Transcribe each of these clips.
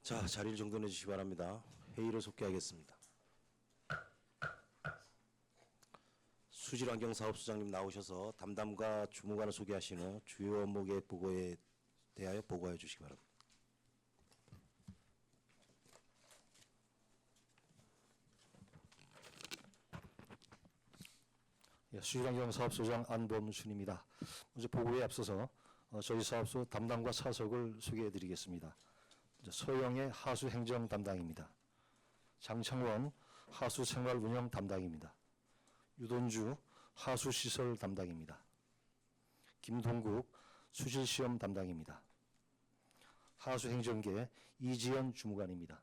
자, 자리를 정돈해 주시기 바랍니다. 회의를 속개하겠습니다. 수질환경사업소장님 나오셔서 담당과 주무관을 소개하신 후 주요 업무의 보고에 대하여 보고해 주시기 바랍니다. 수질환경사업소장 안범순입니다. 먼저 보고에 앞서서 저희 사업소 담당과 차석을 소개해 드리겠습니다. 서영의 하수행정 담당입니다. 장창원 하수생활운영 담당입니다. 유돈주 하수시설 담당입니다. 김동국 수질시험 담당입니다. 하수행정계 이지연 주무관입니다.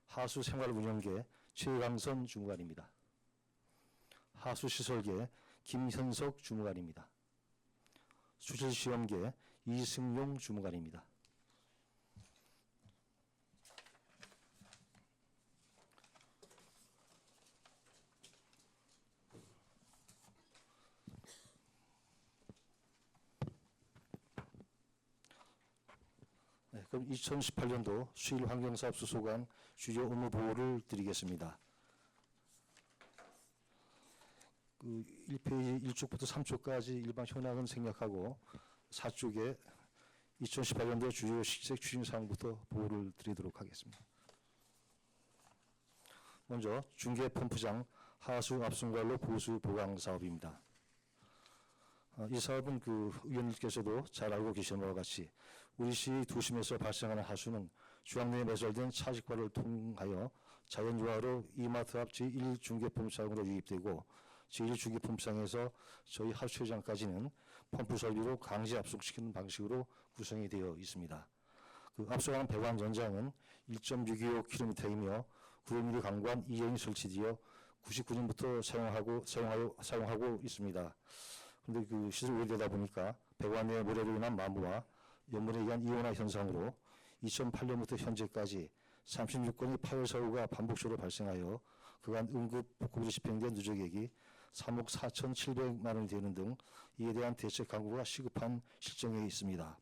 하수생활운영계 최강선 주무관입니다. 하수시설계 김현석 주무관입니다. 수질시험계 이승용 주무관입니다. 네, 그럼 2018년도 수질환경사업소 소관 주요 업무 보고를 드리겠습니다. 1페이지 1쪽부터 3쪽까지 일반 현황은 생략하고 4쪽에 2018년도 주요 실책 추진사항부터 보고를 드리도록 하겠습니다. 먼저 중계 펌프장 하수 압승관로 보수 보강 사업입니다. 이 사업은 의원님께서도 잘 알고 계시는 바와 같이 우리 시 도심에서 발생하는 하수는 중앙내에 매설된 차직과를 통하여 자연조화로 이마트 앞 제1중계펌프장으로 유입되고 제1중계펌프장에서 저희 하수처장까지는 펌프 설비로 강제 압속시키는 방식으로 구성이 되어 있습니다. 앞서가는 배관 전장은 1.625km이며 9mm 강관 2형이 설치되어 99년부터 사용하고 있습니다. 그런데 시설이 오래되다 보니까 배관 내 모래로 인한 마모와 염분에 의한 이온화 현상으로 2008년부터 현재까지 36건의 파열 사고가 반복적으로 발생하여 그간 응급 복구로 집행된 누적액이 3억 4,700만 원이 되는 등 이에 대한 대책 강구가 시급한 실정에 있습니다.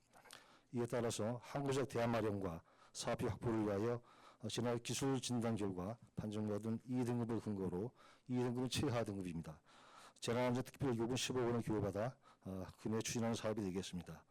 이에 따라서 항구적 대안 마련과 사업비 확보를 위하여 지난 기술 진단 결과 판정받은 2등급을 근거로 2등급은 최하 등급입니다. 재난안전특별교부금 15억 원을 교부받아 금해 추진하는 사업이 되겠습니다.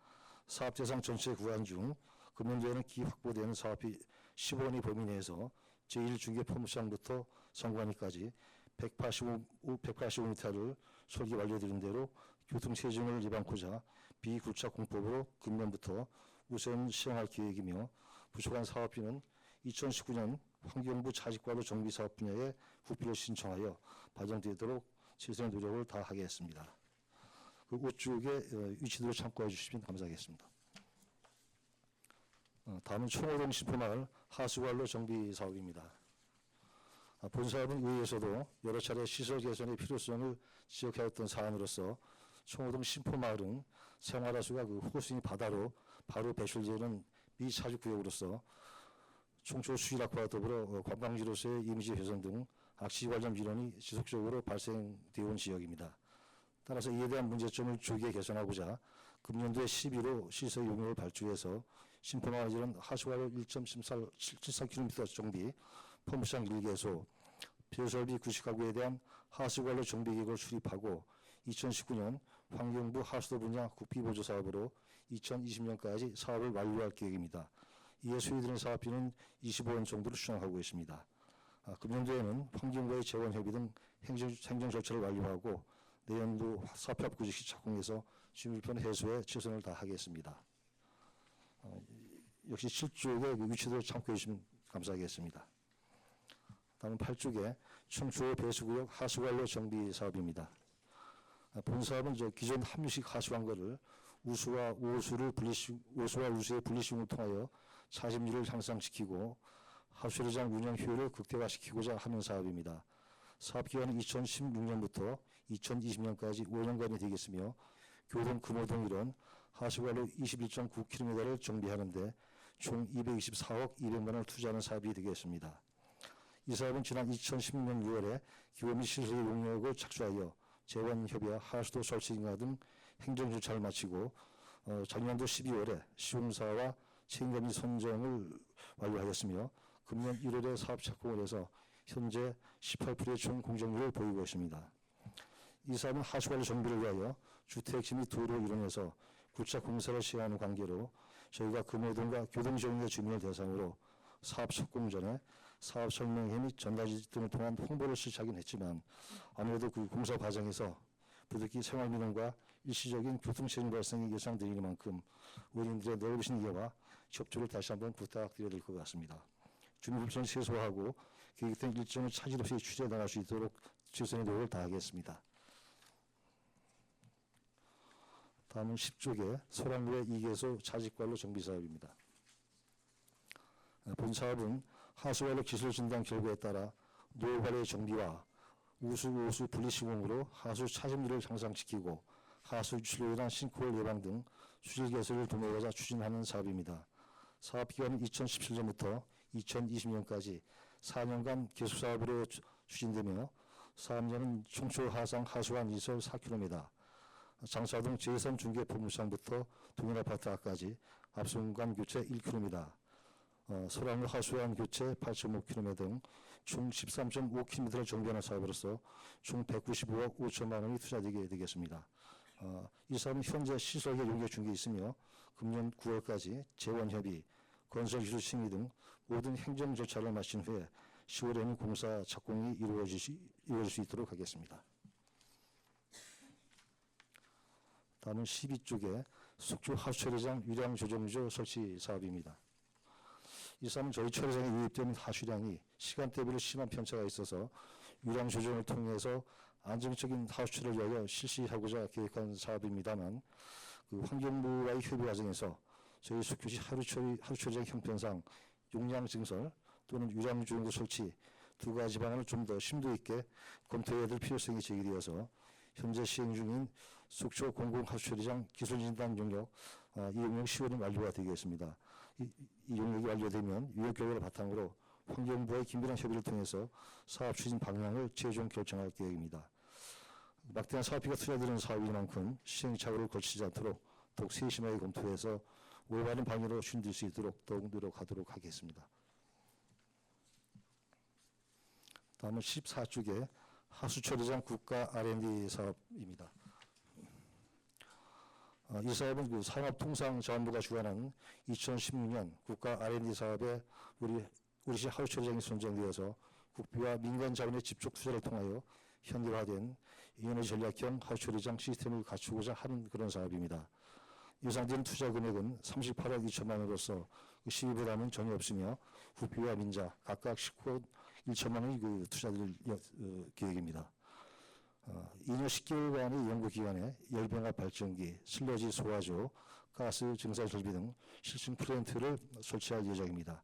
사업 대상 전체 구간 중 금년도에는 기 확보되는 사업비 15억 원의 범위 내에서 제1중계펌프장부터 성관위까지 185m를 설계 완료되는 대로 교통체증을 예방하고자 비굴착 공법으로 금년부터 우선 시행할 계획이며 부족한 사업비는 2019년 환경부 차직과로 정비사업 분야에 후피를 신청하여 발전되도록 최선의 노력을 다하겠습니다. 우측에 위치도를 참고해 주시면 감사하겠습니다. 다음은 총호동 신포마을 하수관로 정비 사업입니다. 본 사업은 의회에서도 여러 차례 시설 개선의 필요성을 지적하였던 사안으로서 총호동 신포마을은 생활하수가 호수인 바다로 바로 배출되는 미차직구역으로서 총초 수질 악화와 더불어 관광지로서의 이미지 훼손 등 악취 관련 민원이 지속적으로 발생되어 온 지역입니다. 따라서 이에 대한 문제점을 조기에 개선하고자 금년도에 11호 시설 용역을 발주해서 신포마을 지른 하수관로 1.73km 정비, 펌프장 1개소, 폐설비 90가구에 대한 하수관로 정비 계획을 수립하고 2019년 환경부 하수도 분야 국비보조 사업으로 2020년까지 사업을 완료할 계획입니다. 이에 소요되는 사업비는 25억 원 정도로 추정하고 있습니다. 금년도에는 환경부의 재원협의 등 행정 절차를 완료하고 내년도 사업협 구직 시 착공해서 지물편 해소에 최선을 다하겠습니다. 역시 7쪽의 위치도를 참고해 주시면 감사하겠습니다. 다음 8쪽에 청초 배수구역 하수관로 정비 사업입니다. 본 사업은 기존 함유식 하수관거를 우수와 우수의 분리시공을 통하여 차심률을 향상시키고 하수처리장 운영 효율을 극대화시키고자 하는 사업입니다. 사업기간은 2016년부터 2020년까지 5년간이 되겠으며 교동 금호동 일원 하수관로 21.9km를 정비하는 데 총 224억 200만 원을 투자하는 사업이 되겠습니다. 이 사업은 지난 2016년 6월에 기호 및 시설 용역을 착수하여 재원협의와 하수도 설치 인가 등 행정 절차를 마치고 작년도 12월에 시공사와 책임감리 선정을 완료하였으며 금년 1월에 사업 착공을 해서 현재 18%의 총 공정률을 보이고 있습니다. 이 사업은 하수관리 정비를 위하여 주택지 및 도로 일원에서 굴착 공사를 시행하는 관계로 저희가 금호동과 교동지역의 주민을 대상으로 사업 착공 전에 사업 설명회 및 전단지 등을 통한 홍보를 실시하긴 했지만 아무래도 그 공사 과정에서 부득이 생활민원과 일시적인 교통체증 발생이 예상되는 만큼 의원님들의 넓으신 이해와 협조를 다시 한번 부탁드려야 될 것 같습니다. 준비물성을 최소화하고 계획된 일정을 차질 없이 추진해 나갈 수 있도록 최선의 노력을 다하겠습니다. 다음은 10쪽의 소량로의 2개소 자직관로 정비사업입니다. 본 사업은 하수관로 기술 진단 결과에 따라 노후관리의 정비와 우수 분리 시공으로 하수 차sim률을 향상시키고 하수 유출로 인한 싱크홀 예방 등 수질 개선을 도모하고자 추진하는 사업입니다. 사업 기간은 2017년부터 2020년까지 4년간 계속사업으로 추진되며 사업량은 총초 하상 하수관 이설 4km, 장사동 제3 중개본부장부터 동현아파트 앞까지 앞순간 교체 1km, 소량로 하수관 교체 8.5km 등 총 13.5km를 정비하는 사업으로서 총 195억 5천만 원이 투자되게 되겠습니다. 이 사업은 현재 시설계 용역 중에 있으며 금년 9월까지 재원협의, 건설기술 심의 등 모든 행정 절차를 마친 후에 10월에는 공사 착공이 이루어질 수 있도록 하겠습니다. 다음은 12쪽에 숙주 하수처리장 유량 조정조 설치 사업입니다. 이 사업은 저희 처리장에 유입된 하수량이 시간대별로 심한 편차가 있어서 유량 조정을 통해서 안정적인 하수처리를 위하여 실시하고자 계획한 사업입니다만 그 환경부와의 협의 과정에서 저희 숙주시 하수처리장 형편상 용량 증설 또는 유량 조정조 설치 두 가지 방안을 좀 더 심도 있게 검토해야 될 필요성이 제기되어서 현재 시행 중인 숙주 공공하수처리장 기술진단 용역 이 용역 10월에 완료가 되겠습니다. 이 용역이 완료되면 유역 결과를 바탕으로 환경부와의 긴밀한 협의를 통해서 사업 추진 방향을 최종 결정할 계획입니다. 막대한 사업비가 투자되는 사업인 만큼 시행착오를 거치지 않도록 더욱 세심하게 검토해서 올바른 방향으로 추진될 수 있도록 더욱 노력하도록 하겠습니다. 다음은 14쪽에 하수처리장 국가 R&D 사업입니다. 이 사업은 그 산업통상자원부가 주관한 2016년 국가 R&D 사업에 우리시 하수처리장이 선정되어서 국비와 민간 자본의 집중 투자를 통하여 현대화된 에너지 전략형 하수처리장 시스템을 갖추고자 하는 그런 사업입니다. 예상되는 투자 금액은 38억 2천만 원으로서 시비부담은 전혀 없으며 국비와 민자 각각 19억 1천만 원이 그 투자될 계획입니다. 2년 10개월간의 연구기간에 열병합 발전기, 슬러지 소화조, 가스 증산 설비 등 실증 플랜트를 설치할 예정입니다.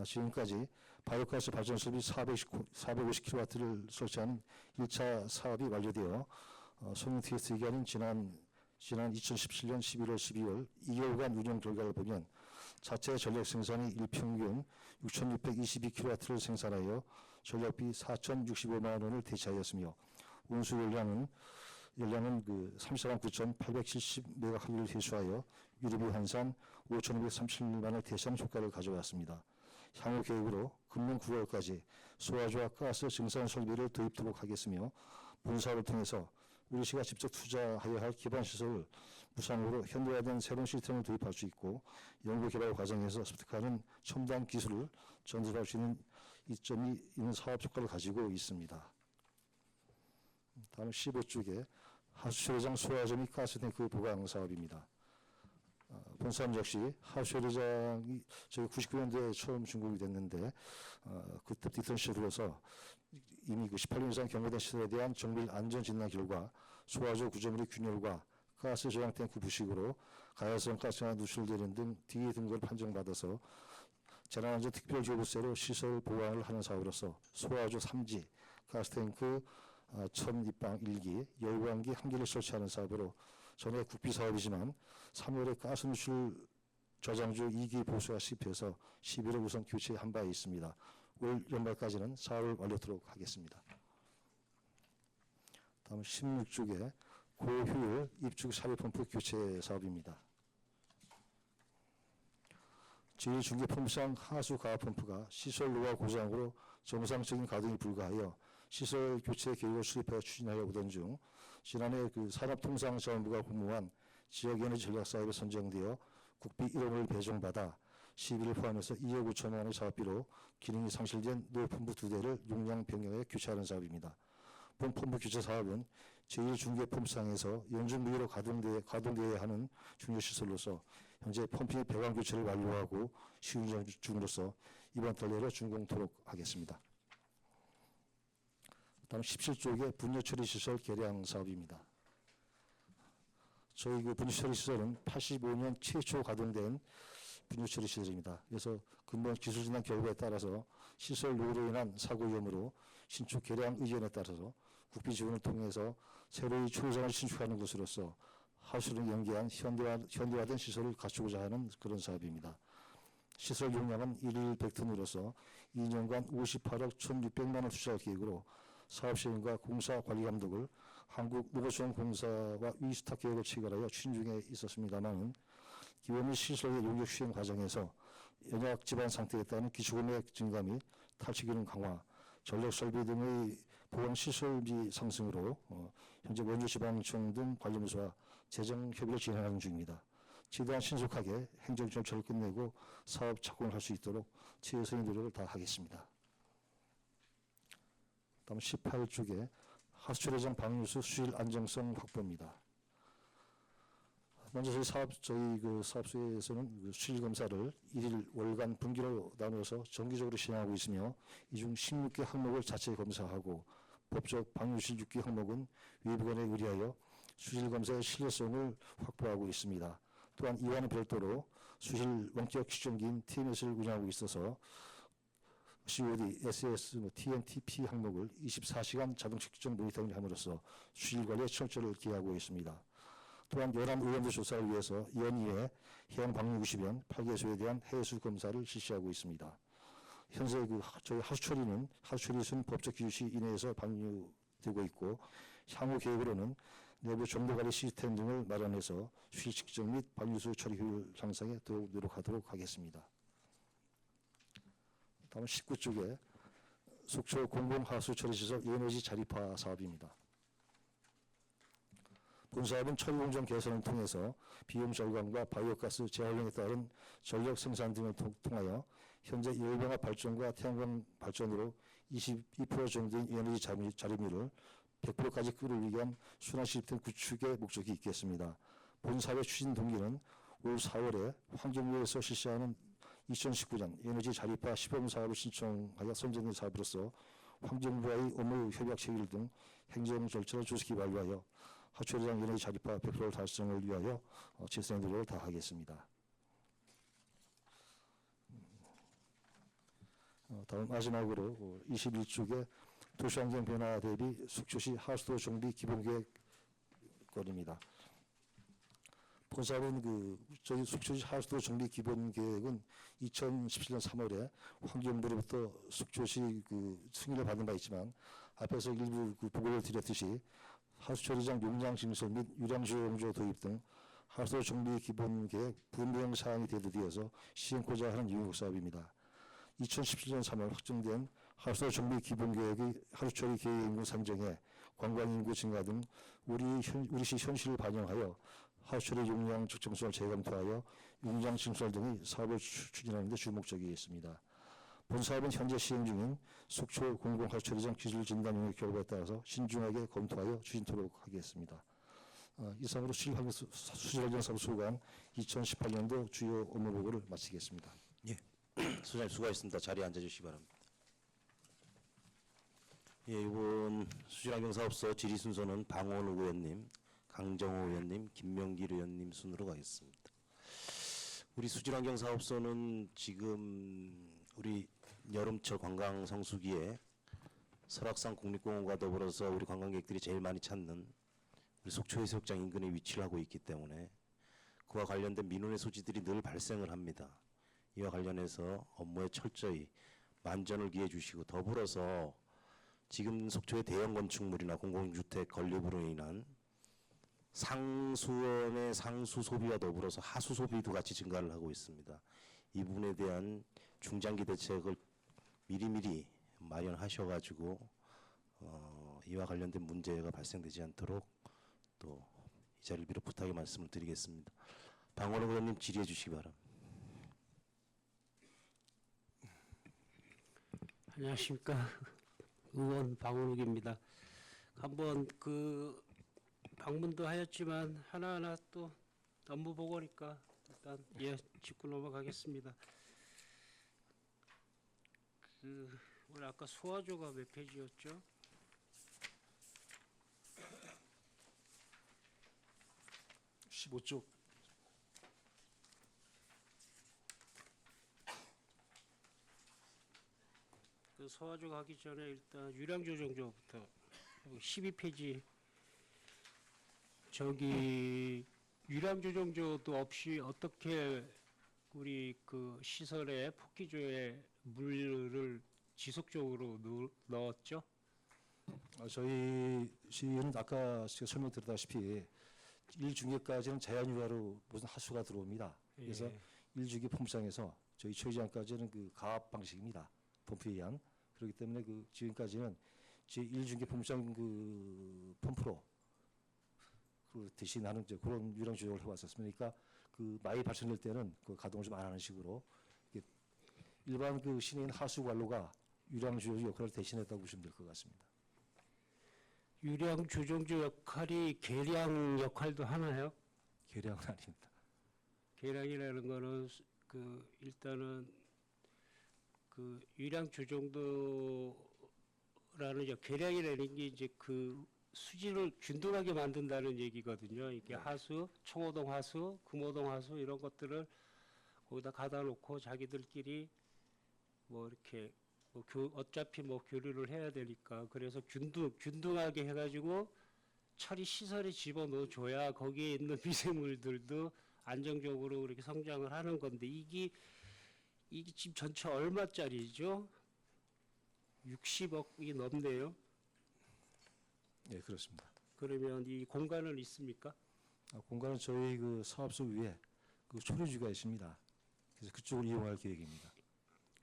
지금까지 바이오가스 발전 설비 450kW를 설치한 1차 사업이 완료되어 성능 테스트 기간인 지난 2017년 11월, 12월 2개월간 운영 결과를 보면 자체 전력 생산이 일평균 6,622kW를 생산하여 전력비 4,065만 원을 대체하였으며 운수 연량은 그 34만 9,870메가칼로리를 회수하여 유리비 환산 5,537만 원의 대상 효과를 가져왔습니다. 향후 계획으로 금년 9월까지 소화조와 가스 증산 설비를 도입토록 하겠으며 본 사업을 통해서 우리시가 직접 투자하여야 할 기반시설을 무상으로 현대화된 새로운 시스템을 도입할 수 있고 연구개발 과정에서 습득하는 첨단 기술을 전달할 수 있는 이점이 있는 사업 효과를 가지고 있습니다. 다음 15쪽에 하수처리장 소화조 및 가스탱크 보강 사업입니다. 본 사업 역시 하수처리장이 저희 99년도에 처음 준공이 됐는데 그때부터 있던 시설로서 이미 그 18년 이상 경과된 시설에 대한 정밀 안전 진단 결과 소화조 구조물의 균열과 가스 저장 탱크 부식으로 가야성 가스가 누출되는 등 D 등급을 판정받아서 재난안전 특별교부세로 시설 보강을 하는 사업으로서 소화조 3지, 가스탱크 1000입방 1기, 열광기 1기를 설치하는 사업으로 전에 국비 사업이지만 3월에 가스 누출 저장조 2기 보수가 실패해서 11월 우선 교체한 바 있습니다. 올 연말까지는 사업을 완료토록 하겠습니다. 다음 16쪽에 고효율 입축 삽입펌프 교체 사업입니다. 제1중계펌프장 하수가압펌프가 시설 노화 고장으로 정상적인 가동이 불가하여 시설 교체 계획을 수립하여 추진하여 오던 중 지난해 산업통상자원부가 공모한 지역에너지 전략사업에 선정되어 국비 1억 원을 배정받아 시비를 포함해서 2억 5천만 원의 사업비로 기능이 상실된 노펌프 2대를 용량 변경해 교체하는 사업입니다. 본 펌프 교체 사업은 제1중계펌프장에서 연중무휴로 가동되어야 하는 중요시설로서 현재 펌핑 배관 교체를 완료하고 시운전 중으로서 이번 달 내로 준공토록 하겠습니다. 다음 17쪽의 분뇨처리시설 개량 사업입니다. 저희 분뇨처리시설은 85년 최초 가동된 분뇨처리시설입니다. 그래서 근본 기술진단 결과에 따라서 시설 노후로 인한 사고 위험으로 신축 개량 의견에 따라서 국비 지원을 통해서 새로이 초장을 신축하는 것으로서 하수를 연계한 현대화된 시설을 갖추고자 하는 그런 사업입니다. 시설 용량은 1일 100톤으로서 2년간 58억 1,600만 원 투자 계획으로 사업 시행과 공사 관리 감독을 한국노고수원공사와 위스탁 계획을 체결하여 추진 중에 있었습니다만 기원 및 시설의 용역 시행 과정에서 연약 지반 상태에 따른 기초금액 증가 및 탈취 기능 강화, 전력 설비 등의 보강 시설비 상승으로 현재 원주지방청 등 관련 부서와 재정 협의를 진행하는 중입니다. 최대한 신속하게 행정 절차를 끝내고 사업 착공을 할 수 있도록 최선의 노력을 다하겠습니다. 다음 18쪽에 하수처리장 방류수 수질 안정성 확보입니다. 먼저 저희 사업소에서는 수질 검사를 1일 월간 분기로 나누어서 정기적으로 시행하고 있으며 이 중 16개 항목을 자체 검사하고 법적 방류실 6개 항목은 외부관에 의뢰하여 수질 검사의 신뢰성을 확보하고 있습니다. 또한 이와는 별도로 수질 원격 측정기인 TMS를 운영하고 있어서 COD, SS, TNTP 항목을 24시간 자동 측정 모니터링 함으로써 수질 관리에 철저를 기하고 있습니다. 또한 연안 의원들 조사를 위해서 연이에 해양 방류 90연 8개소에 대한 해수 검사를 실시하고 있습니다. 현재 저희 하수처리는 법적 기준시 이내에서 방류되고 있고 향후 계획으로는 내부 정보관리 시스템 등을 마련해서 수질 측정 및 방류수 처리 효율 향상에 더욱 노력하도록 하겠습니다. 다음 19쪽에 속초 공공하수처리시설 에너지 자립화 사업입니다. 본 사업은 처리 공정 개선을 통해서 비용 절감과 바이오가스 재활용에 따른 전력 생산 등을 통하여 현재 열병합 발전과 태양광 발전으로 22% 정도인 에너지 자립률을 100%까지 끌어올리기 위한 순환 시스템 구축의 목적이 있겠습니다. 본 사업의 추진 동기는 올 4월에 환경부에서 실시하는 2019년 에너지 자립화 시범 사업을 신청하여 선정된 사업으로서 환경부와의 업무 협약 체결 등 행정 절차를 조속히 완료하여 하수처리장 에너지 자립화 100% 달성을 위하여 최선의 노력을 다하겠습니다. 다음 마지막으로 21쪽에 도시환경 변화 대비 속초시 하수도 정비 기본계획권입니다. 본 사업은 저희 속초시 하수도 정비 기본계획은 2017년 3월에 환경부로부터 속초시 승인을 받은 바 있지만 앞에서 일부 보고를 드렸듯이 하수처리장 용량 증설 및 유량수용조 도입 등 하수도 정비 기본계획 분명 사항이 대두되어서 시행코자 하는 유형 사업입니다. 2017년 3월 확정된 하수도 정비 기본계획의 하수처리 계획 인구 상정에 관광인구 증가 등 우리시 현실을 반영하여 하수처리 용량 측정성을 재검토하여 용량 증설 등의 사업을 추진하는 데 주목적이 있습니다. 본 사업은 현재 시행 중인 속초 공공하수처리장 기술 진단 용역 결과에 따라서 신중하게 검토하여 추진토록 하겠습니다. 이상으로 수질환경 사업 소관 2018년도 주요 업무 보고를 마치겠습니다. 예, 소장님 수고하셨습니다. 자리에 앉아주시기 바랍니다. 예, 이번 수질환경사업소 질의 순서는 방원우 의원님, 강정호 의원님, 김명길 의원님 순으로 가겠습니다. 우리 수질환경사업소는 지금 우리 여름철 관광 성수기에 설악산 국립공원과 더불어서 우리 관광객들이 제일 많이 찾는 우리 속초 해수욕장 인근에 위치를 하고 있기 때문에 그와 관련된 민원의 소지들이 늘 발생을 합니다. 이와 관련해서 업무에 철저히 만전을 기해 주시고 더불어서 지금 속초의 대형 건축물이나 공공주택 건립으로 인한 상수원의 상수 소비와 더불어서 하수 소비도 같이 증가를 하고 있습니다. 이 부분에 대한 중장기 대책을 미리미리 마련하셔가지고 이와 관련된 문제가 발생되지 않도록 또 이 자리를 빌어 부탁의 말씀을 드리겠습니다. 방원호 의원님 질의해 주시기 바랍니다. 안녕하십니까. 의원 방원욱입니다. 한번 그 방문도 하였지만 하나하나 또 업무 보고니까 일단 짚고 넘어가겠습니다. 오늘 아까 소화조가 몇 페이지였죠? 15쪽. 그 소화조 가기 전에 일단 유량조정조부터 12페이지 저기 유량조정조도 없이 어떻게 우리 그 시설에 폭기조에 물을 지속적으로 넣었죠? 저희 시는 아까 제가 설명드렸다시피 1중계까지는 자연유화로 무슨 하수가 들어옵니다. 그래서 예. 1주기 펌프장에서 저희 초이장까지는 그 가압 방식입니다. 펌프에 의한. 그렇기 때문에 그 지금까지는 제 1중계 펌프장 그 펌프로 그 대신하는 이제 그런 유량 조정을 해왔었습니다. 그러니까 그 많이 발생될 때는 그 가동을 좀 안 하는 식으로 일반 그 시내인 하수 관로가 유량 조정 역할을 대신했다고 보시면 될 것 같습니다. 유량 조정조 역할이 계량 역할도 하나요? 계량은 아닙니다. 계량이라는 거는 그 일단은 그 유량 조정도라는 계량이라는 게 이제 그 수질을 균등하게 만든다는 얘기거든요. 이게 하수, 청호동 하수, 금호동 하수 이런 것들을 거기다 가다 놓고 자기들끼리 뭐 이렇게 뭐 어차피 뭐 교류를 해야 되니까 그래서 균등하게 해가지고 처리 시설에 집어넣어 줘야 거기에 있는 미생물들도 안정적으로 이렇게 성장을 하는 건데 이게 지금 전체 얼마짜리죠? 60억이 넘네요. 네, 그렇습니다. 그러면 이 공간은 있습니까? 공간은 저희 그 사업소 위에 그 초류지가 있습니다. 그래서 그쪽을 이용할 계획입니다.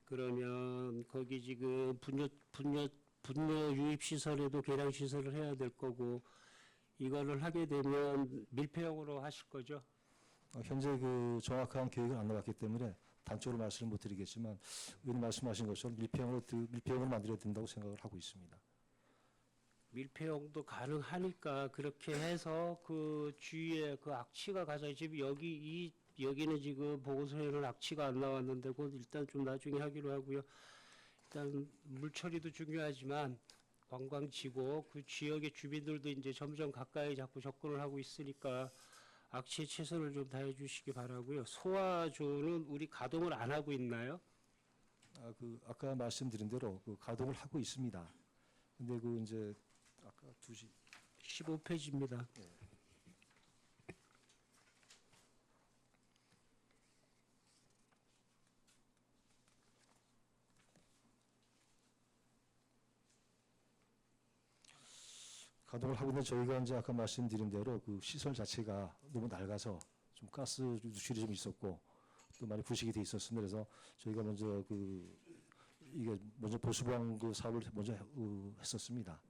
그러면 거기 지금 분뇨 유입 시설에도 계량 시설을 해야 될 거고 이거를 하게 되면 밀폐형으로 하실 거죠? 현재 그 정확한 계획은 안 나왔기 때문에 단적으로 말씀을 못 드리겠지만 의원님 말씀하신 것처럼 밀폐형으로 만들어야 된다고 생각을 하고 있습니다. 밀폐형도 가능하니까 그렇게 해서 그 주위에 그 악취가 가장 지금 여기는 지금 보고서에는 악취가 안 나왔는데 그건 일단 좀 나중에 하기로 하고요. 일단 물 처리도 중요하지만 관광지고 그 지역의 주민들도 이제 점점 가까이 자꾸 접근을 하고 있으니까 악취에 최선을 좀 다해 주시기 바라고요. 소화조는 우리 가동을 안 하고 있나요? 아까 말씀드린 대로 그 가동을 하고 있습니다. 근데 그 이제 아까 2시 15페이지입니다. 가동을 하고 있는 저희가 이제 아까 말씀드린 대로 그 시설 자체가 너무 낡아서 좀 가스 누출이 좀 있었고 또 많이 부식이 돼 있었습니다. 그래서 저희가 먼저 이게 먼저 보수방 그 사업을 먼저 했었습니다.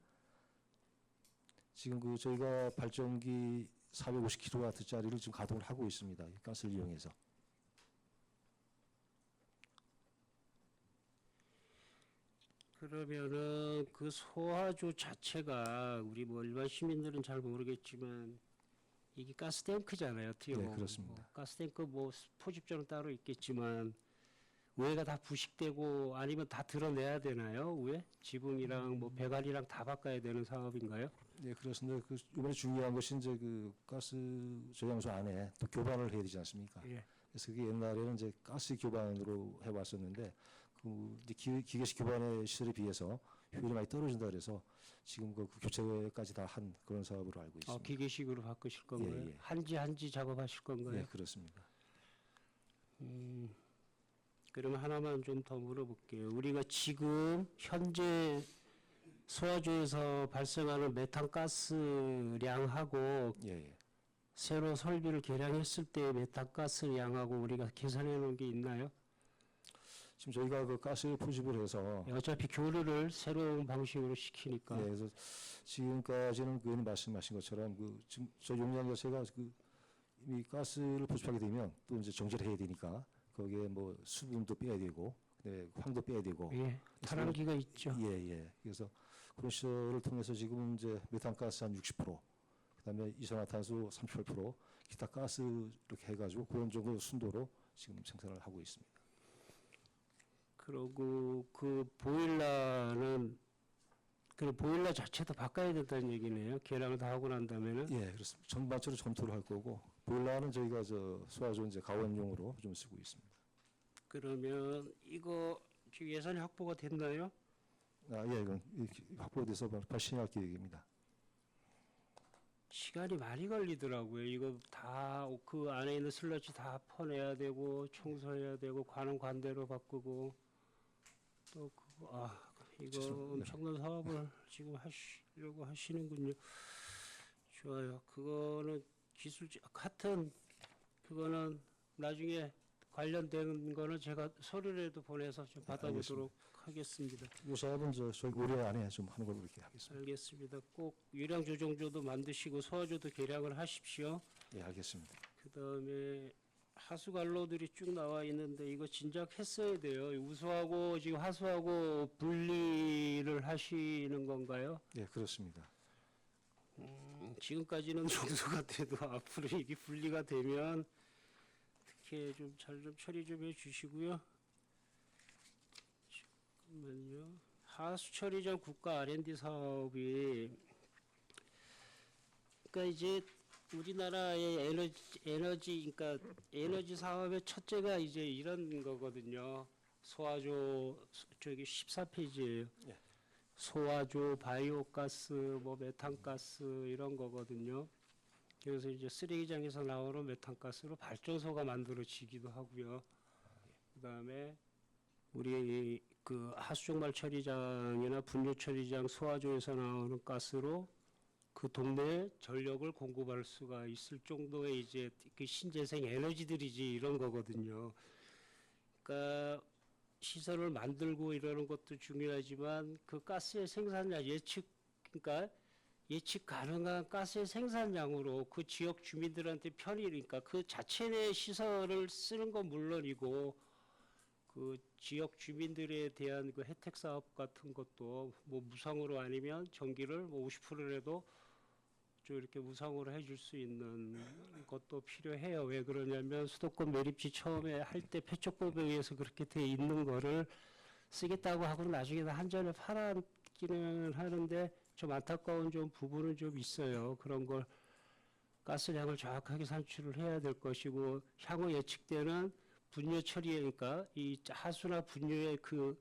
지금 그 저희가 발전기 450kW짜리를 지금 가동을 하고 있습니다. 이 가스를 이용해서. 그러면은 그 소화조 자체가 우리 뭐 일반 시민들은 잘 모르겠지만 이게 가스탱크잖아요. 어떻게 네, 보면. 그렇습니다. 가스탱크 뭐 포집전은 따로 있겠지만 위에가 다 부식되고 아니면 다 드러내야 되나요? 위에 지붕이랑 뭐 배관이랑 다 바꿔야 되는 사업인가요? 네, 그렇습니다. 그 이번에 중요한 것이 이제 그 가스 저장소 안에 또 교반을 해야 되지 않습니까? 예. 그래서 그게 옛날에는 이제 가스 교반으로 해왔었는데 그 이제 기계식 교반의 시설에 비해서 효율이 많이 떨어진다 그래서 지금 그 교체까지 다 한 그런 사업으로 알고 있습니다. 기계식으로 바꾸실 건가요? 예, 예. 한지 작업하실 건가요? 네, 그렇습니다. 그러면 하나만 좀 더 물어볼게요. 우리가 지금 현재 소화조에서 발생하는 메탄가스량하고 예, 예. 새로 설비를 개량했을 때 메탄가스량하고 우리가 계산해 놓은 게 있나요? 지금 저희가 그 가스 포집을 해서 어차피 교류를 새로운 방식으로 시키니까. 예, 그래서 지금까지는 그 의원님 말씀하신 것처럼 그 지금 저 용량 자체가 그 이미 가스를 포집하게 되면 또 이제 정제를 해야 되니까 거기에 뭐 수분도 빼야 되고 그다음에 황도 빼야 되고 예, 탈환기가 있죠. 예, 예. 그래서 그런 시설을 통해서 지금 이제 메탄가스 한 60%, 그다음에 이산화탄소 38%, 기타 가스 이렇게 해가지고 그런 정도 순도로 지금 생산을 하고 있습니다. 그리고 그 보일러 자체도 바꿔야 된다는 얘기네요. 개량을 다 하고 난 다음에는. 예, 그렇습니다. 전반적으로 검토를 할 거고 보일러는 저희가 저 소화조 이제 가원용으로 좀 쓰고 있습니다. 그러면 이거 지금 예산이 확보가 됐나요? 아, 예, 이건 확보돼서 바로 시행할 계획입니다. 시간이 많이 걸리더라고요. 이거 다 그 안에 있는 슬러지 다 퍼내야 되고 청소해야 되고 관은 관대로 바꾸고 또 이거 죄송합니다. 엄청난 사업을 지금 하시려고 하시는군요. 좋아요. 그거는 기술직 같은 그거는 나중에 관련된 거는 제가 서류라도 보내서 좀 받아보도록 하겠습니다. 이 사업은 저희 올해 안에 좀 하는 걸로 이렇게 하겠습니다. 알겠습니다. 꼭 유량 조정조도 만드시고 소화조도 개량을 하십시오. 예, 알겠습니다. 그다음에 하수관로들이 쭉 나와 있는데 이거 진작 했어야 돼요. 우수하고 지금 하수하고 분리를 하시는 건가요? 예, 그렇습니다. 지금까지는 정도가 돼도 앞으로 이게 분리가 되면 특히 좀 잘 좀 처리 좀 해주시고요. 잠깐만요. 하수 처리장 국가 R&D 사업이 그러니까 이제 우리나라의 그러니까 에너지 사업의 첫째가 이제 이런 거거든요. 소화조 저기 14페이지예요. 예. 소화조, 바이오가스, 뭐 메탄가스 이런 거거든요. 그래서 이제 쓰레기장에서 나오는 메탄가스로 발전소가 만들어지기도 하고요. 그다음에 우리 그 하수종말 처리장이나 분유 처리장, 소화조에서 나오는 가스로 그 동네에 전력을 공급할 수가 있을 정도의 이제 그 신재생 에너지들이지 이런 거거든요. 그러니까 시설을 만들고 이러는 것도 중요하지만 그 가스의 생산량 그러니까 예측 가능한 가스의 생산량으로 그 지역 주민들한테 편의니까 그 자체 내 시설을 쓰는 건 물론이고 그 지역 주민들에 대한 그 혜택 사업 같은 것도 뭐 무상으로 아니면 전기를 뭐 50%라도 좀 이렇게 무상으로 해줄 수 있는 것도 필요해요. 왜 그러냐면 수도권 매립지 처음에 할 때 폐촉법에 의해서 그렇게 돼 있는 거를 쓰겠다고 하고 나중에는 한전에 팔았기는 하는데 좀 안타까운 좀 부분은 좀 있어요. 그런 걸 가스량을 정확하게 산출을 해야 될 것이고 향후 예측되는 분유 처리니까 이 하수나 분유의 그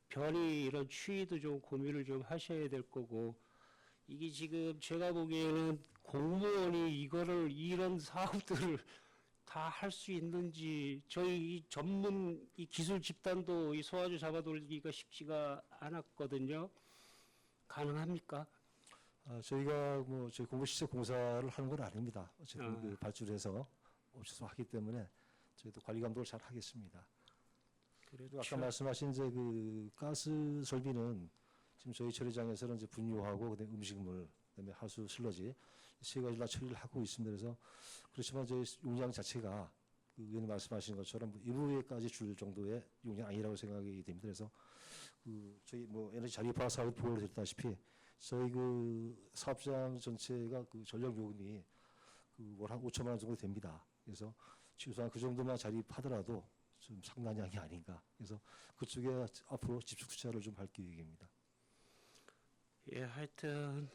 변이 이런 추이도 좀 고민을 좀 하셔야 될 거고 이게 지금 제가 보기에는 공무원이 이런 사업들을 다 할 수 있는지 저희 이 전문 이 기술 집단도 이 소화조 잡아 돌리기가 쉽지가 않았거든요. 가능합니까? 저희가 뭐 저희 공부시설 공사를 하는 건 아닙니다. 어쨌든 아. 그 발주를 해서 업체에서 하기 때문에 저희도 관리 감독을 잘 하겠습니다. 그리고 아까 말씀하신 이제 그 가스 설비는 지금 저희 처리장에서는 이제 분유하고 그다음에 음식물, 그다음에 하수 슬러지 세 가지를 다 처리를 하고 있습니다. 그래서 그렇지만 저희 용량 자체가 그 의원님 말씀하신 것처럼 일부에까지 줄 정도의 용량 아니라고 생각이 됩니다. 그래서 그 저희 뭐 에너지 자립화 사업 보고를 드렸다시피 저희 그 사업장 전체가 그 전력 요금이 그 월 한 5천만 원 정도 됩니다. 그래서 최소한 그 정도만 자립하더라도 좀 상당량이 아닌가. 그래서 그쪽에 앞으로 집중 투자를 좀 할 계획입니다. 예, 하여튼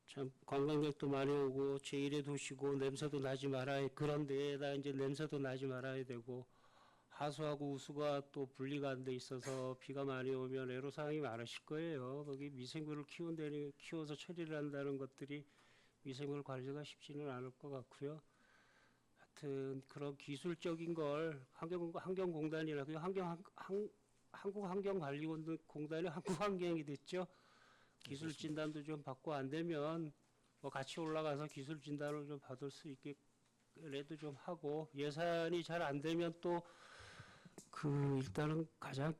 참 관광객도 많이 오고 제1의 도시고 냄새도 나지 말아야 그런 데에다 이제 냄새도 나지 말아야 되고 하수하고 우수가 또 분리가 안 돼 있어서 비가 많이 오면 애로사항이 많으실 거예요. 거기 미생물을 키워서 처리를 한다는 것들이 미생물 관리가 쉽지는 않을 것 같고요. 하여튼 그런 기술적인 걸 환경공단이나 그 한국환경관리공단이 한국환경이 됐죠. 기술 진단도 좀 받고 안 되면 뭐 같이 올라가서 기술 진단을 좀 받을 수 있게라도 좀 하고 예산이 잘 안 되면 또 일단은 가장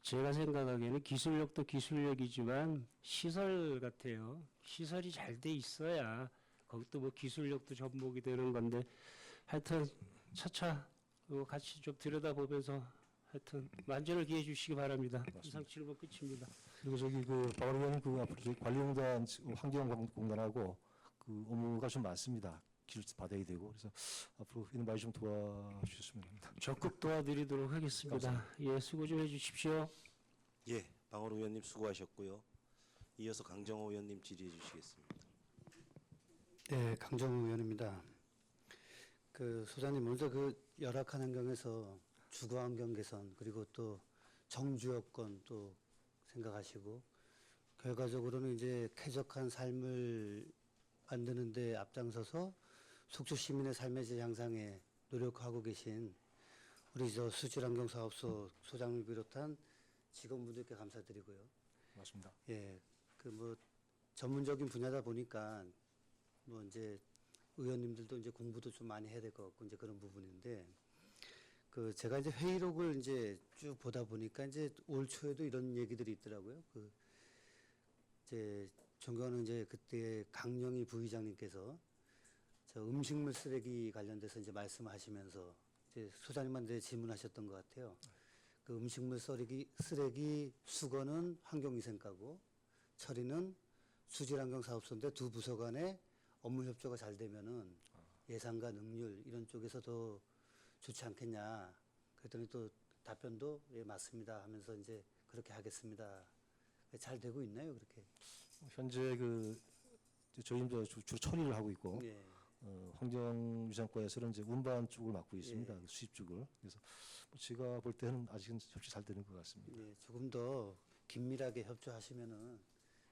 제가 생각하기에는 기술력도 기술력이지만 시설 같아요. 시설이 잘 돼 있어야 거기도 뭐 기술력도 접목이 되는 건데 하여튼 차차 같이 좀 들여다보면서 하여튼 만전을 기해 주시기 바랍니다. 이상 질문 끝입니다. 그리고 저기 박 의원 앞으로 저희 관리공단 환경공단하고 업무가 좀 많습니다. 기술 받아야 되고 그래서 앞으로 이런 많이 좀 도와주셨으면 합니다. 적극 도와드리도록 하겠습니다. 예, 수고 좀 해주십시오. 예, 방어로 의원님 수고하셨고요. 이어서 강정호 의원님 질의해 주시겠습니다. 네, 강정우 의원입니다. 소장님 먼저 열악한 환경에서 주거 환경 개선 그리고 또 정주 여건 또 생각하시고 결과적으로는 이제 쾌적한 삶을 만드는데 앞장서서 속초 시민의 삶의 질 향상에 노력하고 계신 우리 수질환경사업소 소장을 비롯한 직원분들께 감사드리고요. 맞습니다. 예, 전문적인 분야다 보니까 이제 의원님들도 이제 공부도 좀 많이 해야 될 것 같고 이제 그런 부분인데 제가 이제 회의록을 이제 쭉 보다 보니까 이제 올 초에도 이런 얘기들이 있더라고요. 이제 존경하는 이제 그때 강영희 부의장님께서 저 음식물 쓰레기 관련돼서 이제 말씀하시면서 이제 소장님한테 질문하셨던 것 같아요. 음식물 쓰레기 수거는 환경위생과고 처리는 수질환경사업소인데 두 부서 간에 업무 협조가 잘 되면은 예산과 능률 이런 쪽에서 더 좋지 않겠냐. 그랬더니 또 답변도 예 맞습니다 하면서 이제 그렇게 하겠습니다. 잘 되고 있나요 그렇게? 현재 저희도 주로 처리를 하고 있고 예. 환경위생과에서는 이제 운반 쪽을 맡고 있습니다. 예. 수입 쪽을. 그래서 제가 볼 때는 아직은 협조 잘 되는 것 같습니다. 예, 조금 더 긴밀하게 협조하시면은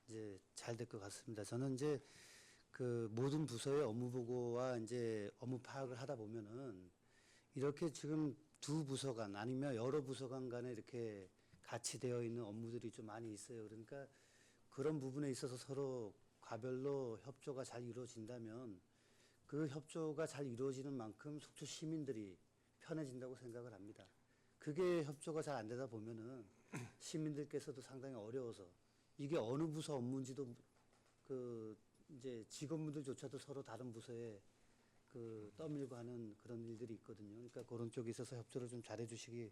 이제 잘 될 것 같습니다. 저는 이제 모든 부서의 업무 보고와 이제 업무 파악을 하다 보면은 이렇게 지금 두 부서 간 아니면 여러 부서 간 간에 이렇게 같이 되어 있는 업무들이 좀 많이 있어요. 그러니까 그런 부분에 있어서 서로 과별로 협조가 잘 이루어진다면 그 협조가 잘 이루어지는 만큼 속초 시민들이 편해진다고 생각을 합니다. 그게 협조가 잘 안 되다 보면은 시민들께서도 상당히 어려워서 이게 어느 부서 업무인지도 이제 직원분들조차도 서로 다른 부서에 떠밀고 하는 그런 일들이 있거든요. 그러니까 그런 쪽에 있어서 협조를 좀 잘해 주시기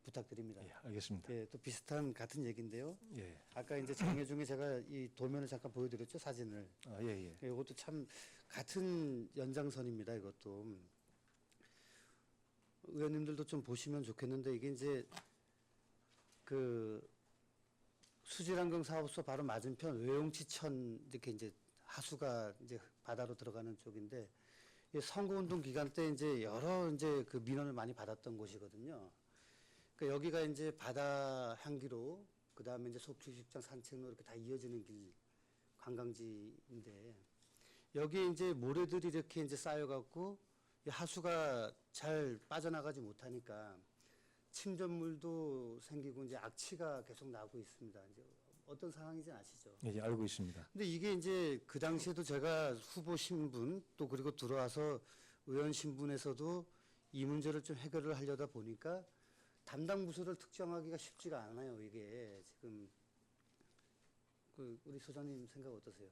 부탁드립니다. 예, 알겠습니다. 예, 또 비슷한 같은 얘기인데요. 예. 아까 이제 장애 중에 제가 이 도면을 잠깐 보여드렸죠, 사진을. 예, 예. 예, 이것도 참 같은 연장선입니다. 이것도 의원님들도 좀 보시면 좋겠는데 이게 이제 수질환경사업소 바로 맞은편 외용치천 이렇게 이제 하수가 이제 바다로 들어가는 쪽인데 이 선거운동 기간 때 이제 여러 이제 민원을 많이 받았던 곳이거든요. 그러니까 여기가 이제 바다 향기로 그 다음에 이제 속초식장 산책로 이렇게 다 이어지는 길 관광지인데 여기에 이제 모래들이 이렇게 이제 쌓여갖고 이 하수가 잘 빠져나가지 못하니까 침전물도 생기고 이제 악취가 계속 나고 있습니다. 이제 어떤 상황인지 아시죠? 예, 알고 있습니다. 근데 이게 이제 그 당시에도 제가 후보 신분 또 그리고 들어와서 의원 신분에서도 이 문제를 좀 해결을 하려다 보니까 담당 부서를 특정하기가 쉽지가 않아요. 이게 지금 우리 소장님 생각 어떠세요?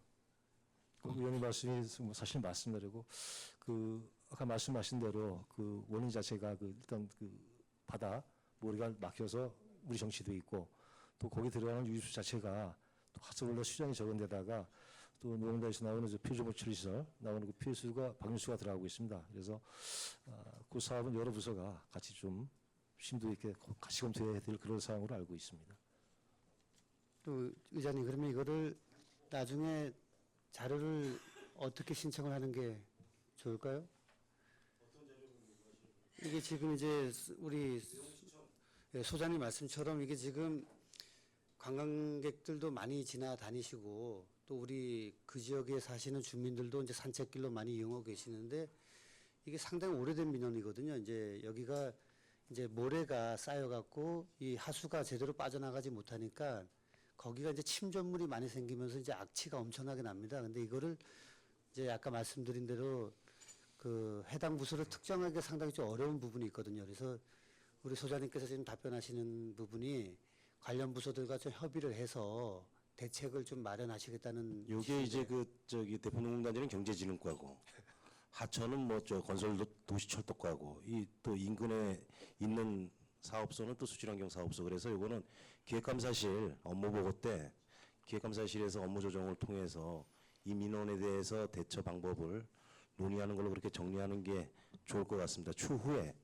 의원님 말씀이 사실 맞습니다. 그리고 아까 말씀하신 대로 원인 자체가 일단 바다 모래가 막혀서 물이 정치돼 있고 또 거기 들어가는 유입수 자체가 또 하수원로 수량이 적은 데다가 또 노동다에서 나오는 표조물 처리시설 나오는 그 폐수가 방류수가 들어가고 있습니다. 그래서 그 사업은 여러 부서가 같이 좀 심도 있게 같이 검토해야 될 그런 사항으로 알고 있습니다. 또 의장님 그러면 이거를 나중에 자료를 어떻게 신청을 하는 게 좋을까요? 이게 지금 이제 우리 소장님 말씀처럼 이게 지금 관광객들도 많이 지나다니시고 또 우리 그 지역에 사시는 주민들도 이제 산책길로 많이 이용하고 계시는데 이게 상당히 오래된 민원이거든요. 이제 여기가 이제 모래가 쌓여갖고 이 하수가 제대로 빠져나가지 못하니까 거기가 이제 침전물이 많이 생기면서 이제 악취가 엄청나게 납니다. 근데 이거를 이제 아까 말씀드린 대로 해당 부서를 특정하기가 상당히 좀 어려운 부분이 있거든요. 그래서 우리 소장님께서 지금 답변하시는 부분이 관련 부서들과 좀 협의를 해서 대책을 좀 마련하시겠다는. 요게 이제 그 저기 대포농단지는 경제진흥과고 하천은 뭐 저 건설도시철도과고 이 또 인근에 있는 사업소는 또 수질환경 사업소. 그래서 요거는 기획감사실 업무보고 때 기획감사실에서 업무 조정을 통해서 이 민원에 대해서 대처 방법을 논의하는 걸로 그렇게 정리하는 게 좋을 것 같습니다. 추후에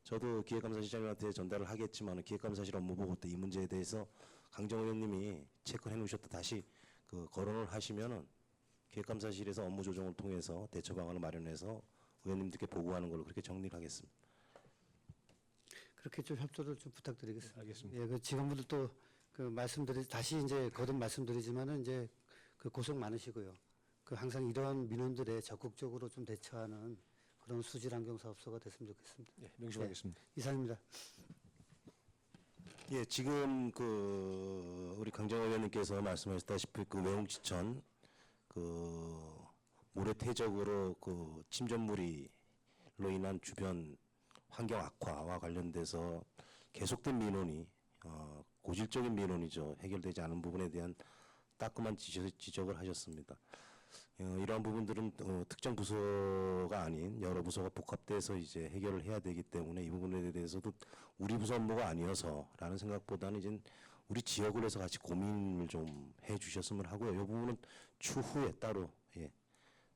저도 기획감사실장님한테 전달을 하겠지만 기획감사실 업무보고 때 이 문제에 대해서 강정 의원님이 체크해 놓으셨다 다시 그 거론을 하시면은 기획감사실에서 업무 조정을 통해서 대처 방안을 마련해서 의원님들께 보고하는 걸로 그렇게 정리를 하겠습니다. 그렇게 좀 협조를 좀 부탁드리겠습니다. 알겠습니다. 예, 그 지금부터 또 그 다시 이제 거듭 말씀드리지만은 이제 그 고생 많으시고요. 그 항상 이런 민원들에 적극적으로 좀 대처하는 그런 수질환경 사업소가 됐으면 좋겠습니다. 예, 명심하겠습니다. 이상입니다. 예, 지금 그 우리 강정 의원님께서 말씀하셨다시피 그 외홍지천 그 모래 퇴적으로 그 침전물이로 인한 주변 환경 악화와 관련돼서 계속된 민원이 고질적인 민원이죠. 해결되지 않은 부분에 대한 따끔한 지적을 하셨습니다. 이러한 부분들은 특정 부서가 아닌 여러 부서가 복합돼서 이제 해결을 해야 되기 때문에 이 부분에 대해서도 우리 부서 업무가 아니어서라는 생각보다는 이제 우리 지역을 해서 같이 고민을 좀 해주셨으면 하고요. 이 부분은 추후에 따로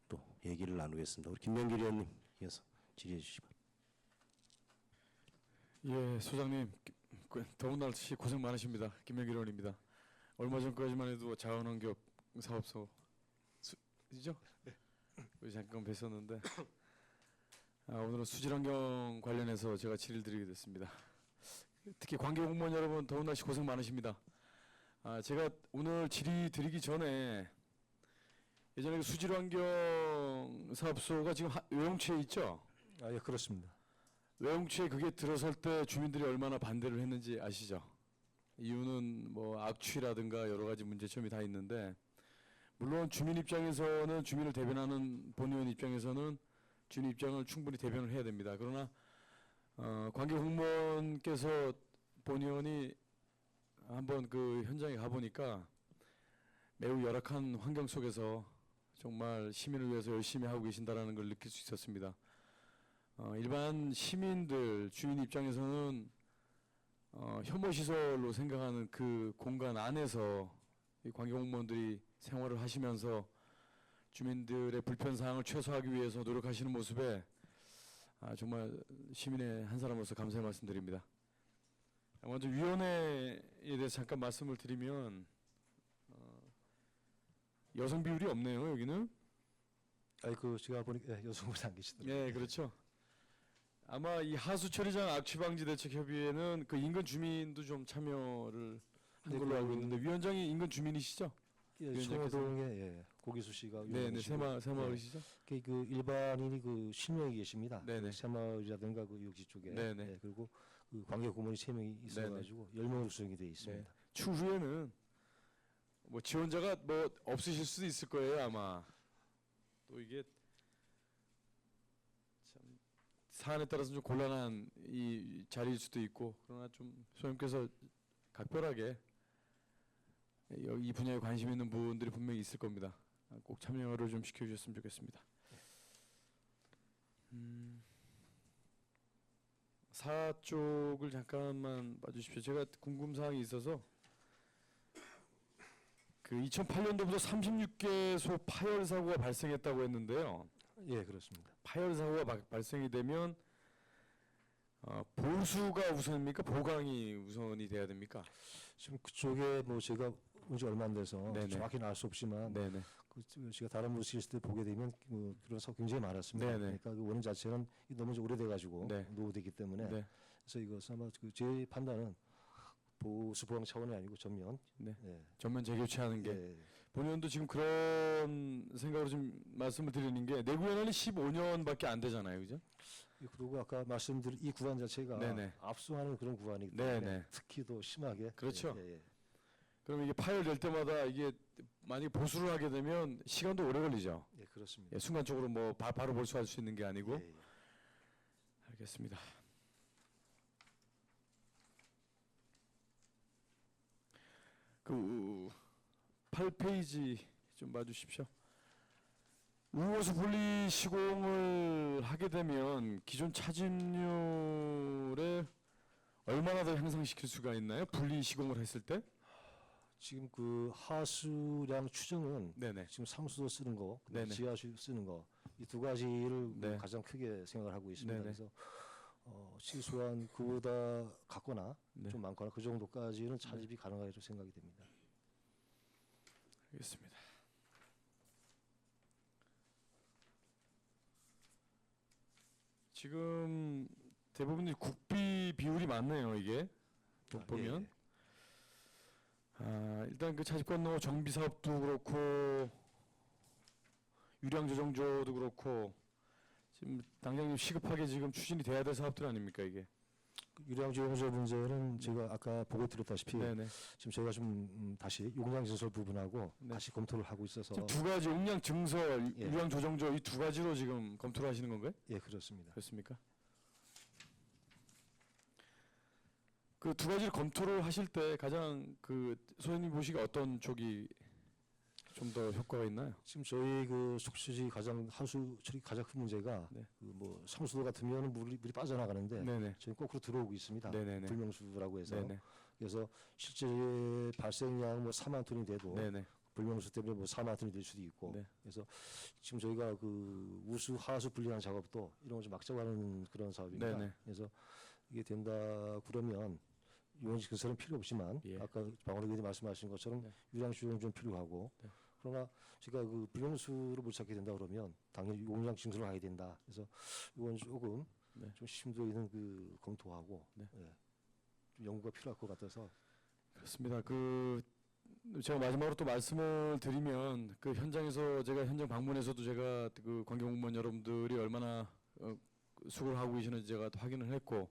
또 얘기를 나누겠습니다. 우리 김명길 의원님 이어서 질의해 주시기 바랍니다. 예, 소장님, 더운 날씨 고생 많으십니다. 김명길 의원입니다. 얼마 전까지만 해도 자원환경 사업소 이죠? 우리 잠깐 뵀었는데 오늘은 수질환경 관련해서 제가 질의를 드리게 됐습니다. 특히 관계 공무원 여러분 더운 날씨 고생 많으십니다. 제가 오늘 질의 드리기 전에 예전에 그 수질환경 사업소가 지금 외용치에 있죠? 예, 그렇습니다. 외용치에 그게 들어설 때 주민들이 얼마나 반대를 했는지 아시죠? 이유는 뭐 악취라든가 여러 가지 문제점이 다 있는데 물론 주민 입장에서는 주민을 대변하는 본의원 입장에서는 주민 입장을 충분히 대변을 해야 됩니다. 그러나 관계 공무원께서 본의원이 한번 그 현장에 가보니까 매우 열악한 환경 속에서 정말 시민을 위해서 열심히 하고 계신다라는 걸 느낄 수 있었습니다. 일반 시민들 주민 입장에서는 혐오시설로 생각하는 그 공간 안에서 이 관계 공무원들이 생활을 하시면서 주민들의 불편사항을 최소화하기 위해서 노력하시는 모습에 정말 시민의 한 사람으로서 감사의 말씀드립니다. 먼저 위원회에 대해서 잠깐 말씀을 드리면 여성 비율이 없네요. 여기는. 그 제가 보니까 여성분이 안 계시더라고요. 네, 그렇죠. 아마 이 하수처리장 악취방지대책협의회는 그 인근 주민도 좀 참여를 한 네, 걸로 알고 있는데 위원장이 인근 주민이시죠? 예, 청호동에 고기수 씨가 네, 위원장이시고, 새마을이시죠? 그 일반인이 그 10명이 계십니다. 네네. 그 새마을이라든가 그 여기 쪽에. 네네. 예, 그리고 그 관계 고문이 3명이 있어가지고 10명으로 구성이 되어 있습니다. 추후에는 뭐 지원자가 뭐 없으실 수도 있을 거예요 아마. 또 이게 참 사안에 따라서 좀 곤란한 이 자리일 수도 있고 그러나 좀 소장님께서 각별하게 이 분야에 관심 있는 분들이 분명히 있을 겁니다. 꼭 참여를 좀 시켜주셨으면 좋겠습니다. 사 쪽을 잠깐만 봐주십시오. 제가 궁금사항이 있어서 그 2008년도부터 36개소 파열 사고가 발생했다고 했는데요. 예, 그렇습니다. 파열 사고가 발생이 되면 보수가 우선입니까? 보강이 우선이 돼야 됩니까? 지금 그쪽에 뭐 제가 온지 얼마 안 돼서 네네. 정확히는 알 수 없지만 네네. 제가 다른 부서 있을 때 보게 되면 그런 사고 굉장히 많았습니다. 네네. 그러니까 그 원인 자체는 너무 오래돼가지고 네. 노후되기 때문에 네. 그래서 이것은 아마 제 판단은 보수 보강 차원이 아니고 전면. 네. 예. 전면 재교체하는 게 예. 본의원도 지금 그런 생각으로 좀 말씀을 드리는 게 내구연한이 15년밖에 안 되잖아요, 그죠? 그리고 아까 말씀드린 이 구간 자체가 네네. 압수하는 그런 구간이기 때문에 네네. 특히 더 심하게. 그렇죠. 예, 예. 그럼 이게 파열될 때마다 이게 만약에 보수를 하게 되면 시간도 오래 걸리죠. 예, 그렇습니다. 예, 순간적으로 뭐 바로 볼수할 수 있는 게 아니고. 예, 예. 알겠습니다. 그 8페이지 좀 봐주십시오. 우호수 분리 시공을 하게 되면 기존 차진율에 얼마나 더 향상시킬 수가 있나요? 분리 시공을 했을 때? 지금 그 하수량 추정은 네네. 지금 상수도 쓰는 거, 그다음에 네네. 지하수 쓰는 거 이 두 가지를 네. 가장 크게 생각을 하고 있습니다. 네네. 그래서 최소한 그보다 같거나 네. 좀 많거나 그 정도까지는 차집이 가능하리로 생각이 됩니다. 알겠습니다. 지금 대부분 국비 비율이 많네요. 이게 보면 일단 그 차집관로 정비 사업도 그렇고 유량 조정조도 그렇고 지금 당장 시급하게 지금 추진이 돼야 될 사업들 아닙니까 이게? 유량지용소 문제는 제가 아까 보고 드렸다시피 네네. 지금 저희가 좀 다시 용량 증설 부분하고 네. 다시 검토를 하고 있어서 지금 두 가지 용량 증설, 예. 유량 조정조 이 두 가지로 지금 검토를 하시는 건가요? 예 그렇습니다. 그렇습니까? 그 두 가지를 검토를 하실 때 가장 그 소장님 보시기에 어떤 쪽이 좀 더 효과가 있나요? 지금 저희 그 속수지 가장 하수 처리 가장 큰 문제가 네. 그 뭐 상수도 같으면 물이 빠져나가는데 네네. 저희 거꾸로 들어오고 있습니다. 네네네. 불명수라고 해서 네네. 그래서 실제 발생량 뭐 4만 톤이 돼도 네네. 불명수 때문에 뭐 4만 톤이 될 수도 있고 네. 그래서 지금 저희가 그 우수 하수 분리하는 작업도 이런 걸 좀 막자고 하는 그런 사업입니다. 네네. 그래서 이게 된다 그러면 유원지 건설은 필요 없지만 예. 아까 박원호 의원님 말씀하신 것처럼 네. 유량 수용이 좀 필요하고 네. 그러나 제가 그 불용수를 못 찾게 된다 그러면 당연히 용량 증설을 해야 된다. 그래서 이건 조금 네. 좀 심도 있는 그 검토하고 네. 예, 좀 연구가 필요할 것 같아서 그렇습니다. 그 제가 마지막으로 또 말씀을 드리면 그 현장에서 제가 현장 방문해서도 제가 그 관계 공무원 여러분들이 얼마나 수고를 하고 계시는지 제가 또 확인을 했고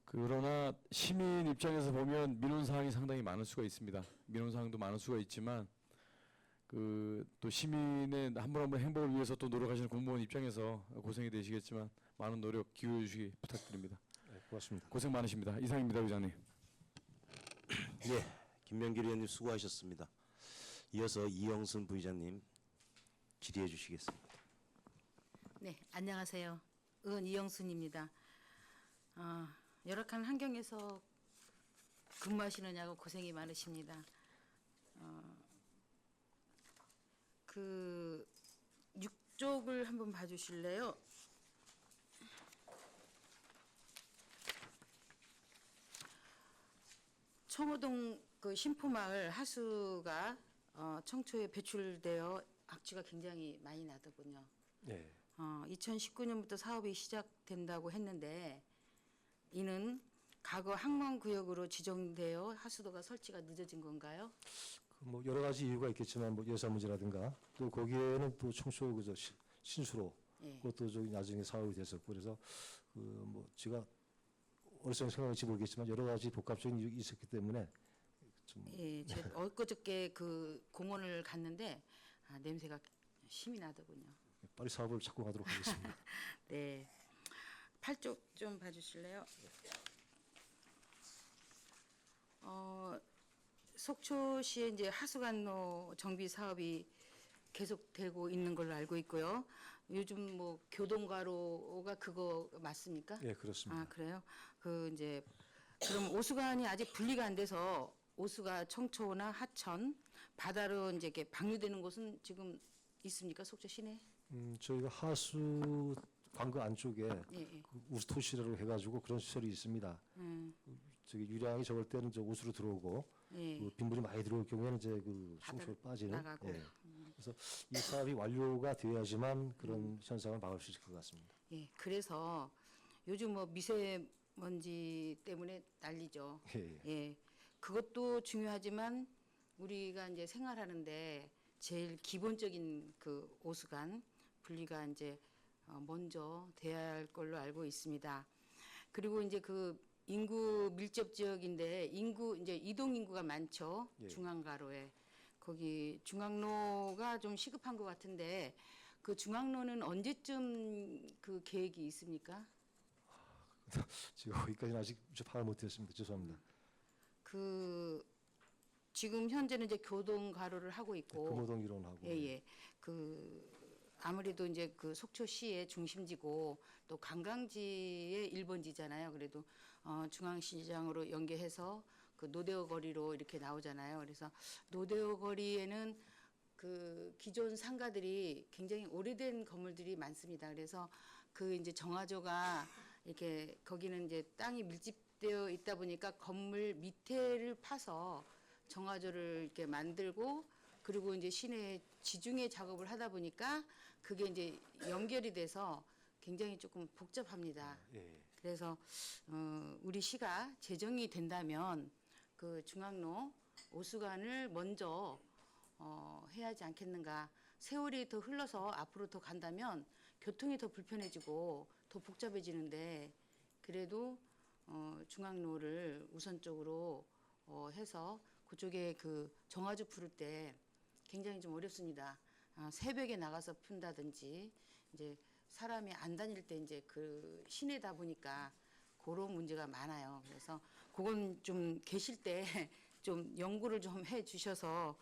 그러나 시민 입장에서 보면 민원 사항이 상당히 많을 수가 있습니다. 민원 사항도 많을 수가 있지만 그 또 시민의 한 분 한 분 행복을 위해서 또 노력하시는 공무원 입장에서 고생이 되시겠지만 많은 노력 기울여 주시기 부탁드립니다. 네, 고맙습니다. 고생 많으십니다. 이상입니다, 의장님. 예, 김명길 의원님 수고하셨습니다. 이어서 이영순 부의장님 질의해 주시겠습니다. 네, 안녕하세요. 의원 이영순입니다. 열악한 환경에서 근무하시느냐고 고생이 많으십니다. 그 6쪽을 한번 봐주실래요? 청호동 그 신포마을 하수가 청초에 배출되어 악취가 굉장히 많이 나더군요. 네. 2019년부터 사업이 시작된다고 했는데 이는 과거 항만구역으로 지정되어 하수도가 설치가 늦어진 건가요? 뭐 여러 가지 이유가 있겠지만 뭐 예산 문제라든가 또 거기에는 또 청소 그저 신수로 예. 그것도 저기 나중에 사업이 됐었고 그래서 그 뭐 제가 어디서 생각할지 모르겠지만 여러 가지 복합적인 이유가 있었기 때문에 좀 예, 제가 엊그저께 그 공원을 갔는데 냄새가 심이 나더군요. 빨리 사업을 착공하도록 하겠습니다. 네. 8쪽 좀 봐주실래요? 속초시에 이제 하수관로 정비 사업이 계속되고 있는 걸로 알고 있고요. 요즘 뭐 교동가로가 그거 맞습니까? 예, 그렇습니다. 아, 그래요? 그 이제 그럼 오수관이 아직 분리가 안 돼서 오수가 청초나 하천 바다로 이제 이렇게 방류되는 곳은 지금 있습니까? 속초 시내? 저희가 하수 관그 안쪽에 예, 예. 그 우수토시라고 해가지고 그런 시설이 있습니다. 저기 유량이 적을 때는 저 우수로 들어오고 예. 그 빗물이 많이 들어올 경우에는 이제 그 바다로 송초로 빠지는. 나가고. 예. 그래서 이 사업이 완료가 되어야지만 그런 현상을 막을 수 있을 것 같습니다. 예, 그래서 요즘 뭐 미세먼지 때문에 난리죠. 예, 예. 예, 그것도 중요하지만 우리가 이제 생활하는데 제일 기본적인 그 오수관 분리가 이제 먼저 돼야 할 걸로 알고 있습니다. 그리고 이제 그 인구 밀접 지역인데 이제 이동 인구가 많죠. 예. 중앙가로에 거기 중앙로가 좀 시급한 것 같은데 그 중앙로는 언제쯤 그 계획이 있습니까? 제가 거기까지는 아직 파악을 못했습니다. 죄송합니다. 그 지금 현재는 이제 교동 가로를 하고 있고 금호동 이론하고 예. 그 아무래도 이제 그 속초시의 중심지고 또 관광지의 1번지잖아요. 그래도 중앙시장으로 연계해서 그 노대오 거리로 이렇게 나오잖아요. 그래서 노대오 거리에는 그 기존 상가들이 굉장히 오래된 건물들이 많습니다. 그래서 그 이제 정화조가 이렇게 거기는 이제 땅이 밀집되어 있다 보니까 건물 밑에를 파서 정화조를 이렇게 만들고 그리고 이제 시내 지중해 작업을 하다 보니까 그게 이제 연결이 돼서 굉장히 조금 복잡합니다. 예. 그래서 우리 시가 재정이 된다면 그 중앙로 오수관을 먼저 해야 하지 않겠는가. 세월이 더 흘러서 앞으로 더 간다면 교통이 더 불편해지고 더 복잡해지는데 그래도 중앙로를 우선적으로 해서 그쪽에 그 정화조 풀을 때 굉장히 좀 어렵습니다. 새벽에 나가서 푼다든지 이제 사람이 안 다닐 때 이제 그 시내다 보니까 그런 문제가 많아요. 그래서 그건 좀 계실 때 좀 연구를 좀 해 주셔서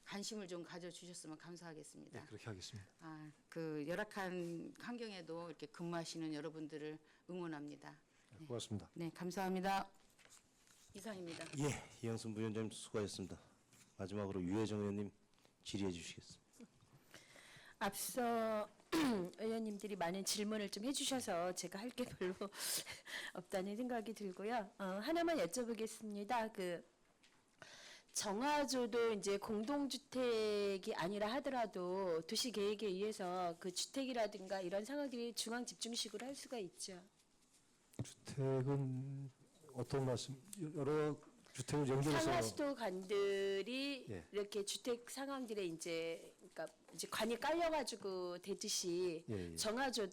관심을 좀 가져 주셨으면 감사하겠습니다. 네, 그렇게 하겠습니다. 그 열악한 환경에도 이렇게 근무하시는 여러분들을 응원합니다. 네, 고맙습니다. 네, 감사합니다. 이상입니다. 예, 이영순 부위원장님 수고하셨습니다. 마지막으로 유혜정 의원님 질의해 주시겠습니다. 앞서 의원님들이 많은 질문을 좀 해주셔서 제가 할 게 별로 없다는 생각이 들고요. 하나만 여쭤보겠습니다. 그 정화조도 이제 공동주택이 아니라 하더라도 도시 계획에 의해서 그 주택이라든가 이런 상황들이 중앙 집중식으로 할 수가 있죠. 주택은 어떤 말씀? 여러 주택을 연결해서 상하수도관들이 예. 이렇게 주택 상황들에 이제 그러니까 이제 관이 깔려가지고 되듯이 예. 정화조